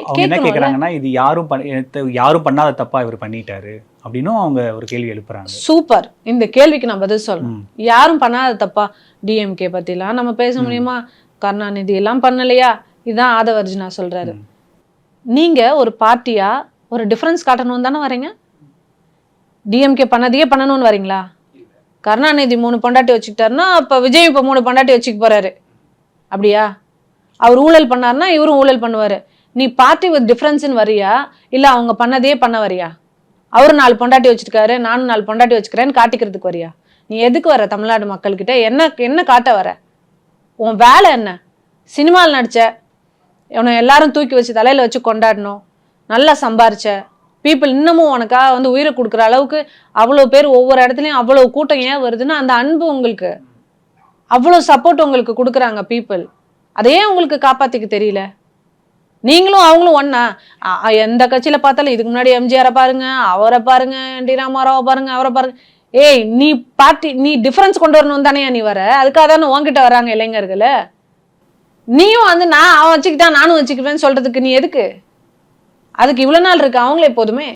அவங்க என்ன கேக்குறாங்கன்னா இது யாரும் பண்ணாத தப்பா இவர் பண்ணிட்டாரு அப்படின்னும் அவங்க ஒரு கேள்வி எழுப்புறாங்க. சூப்பர். இந்த கேள்விக்கு நான் பதில் சொல்லணும். யாரும் பண்ணாத தப்பா? டிஎம்கே பத்திலாம் நம்ம பேச முடியுமா? கருணாநிதி எல்லாம் பண்ணலையா? இதுதான் ஆதவர்ஜுனா சொல்றாரு. நீங்க ஒரு பார்ட்டியா ஒரு டிஃபரன்ஸ் காட்டணும்னு தானே வரீங்க? டிஎம்கே பண்ணதையே பண்ணணும்னு வரீங்களா? கருணாநிதி 3 பொண்டாட்டி வச்சுக்கிட்டாருன்னா அப்ப விஜய் இப்ப 3 பொண்டாட்டி வச்சுக்க போறாரு. அப்படியா? அவர் ஊழல் பண்ணாருன்னா இவரும் ஊழல் பண்ணுவாரு. நீ பார்ட்டி வித் டிஃபரன்ஸ்ன்னு வரியா இல்ல அவங்க பண்ணதையே பண்ண வரியா? அவரு 4 பொண்டாட்டி வச்சிருக்காரு, நானும் 4 பொண்டாட்டி வச்சுக்கிறேன்னு காட்டிக்கிறதுக்கு வரியா? நீ எதுக்கு வர தமிழ்நாடு மக்கள்கிட்ட? என்ன காட்ட வர? உன் வேலை என்ன? சினிமாவில் நடிச்ச, உன்னை எல்லாரும் தூக்கி வச்சு தலையில வச்சு கொண்டாடணும், நல்லா சம்பாரிச்ச பீப்புள் இன்னமும் உனக்காக உயிரை கொடுக்குற அளவுக்கு அவ்வளோ பேர் ஒவ்வொரு இடத்துலையும் அவ்வளோ கூட்டம் ஏன் வருதுன்னா அந்த அன்பு உங்களுக்கு அவ்வளோ சப்போர்ட் உங்களுக்கு கொடுக்குறாங்க பீப்புள். அதையே உங்களுக்கு காப்பாத்திக்க தெரியல. நீங்களும் அவங்களும் ஒன்னா? எந்த கட்சியில பார்த்தாலும் இதுக்கு முன்னாடி எம்ஜிஆரை பாருங்க, அவரை பாருங்க, என் டி ராமாராவை பாருங்க, அவரை பாருங்க. ஏய் நீ டிஃபரன்ஸ் கொண்டு வரணும் தானே நீ வர? அதுக்காக தானே உன்கிட்ட வர்றாங்க இளைஞர்கள். நீயும் நான் அவன் வச்சுக்கிட்டா நானும் வச்சுக்குவேன்னு சொல்றதுக்கு நீ எதுக்கு? அதுக்கு இவ்வளவு நாள் இருக்கு அவங்களே போதுமே.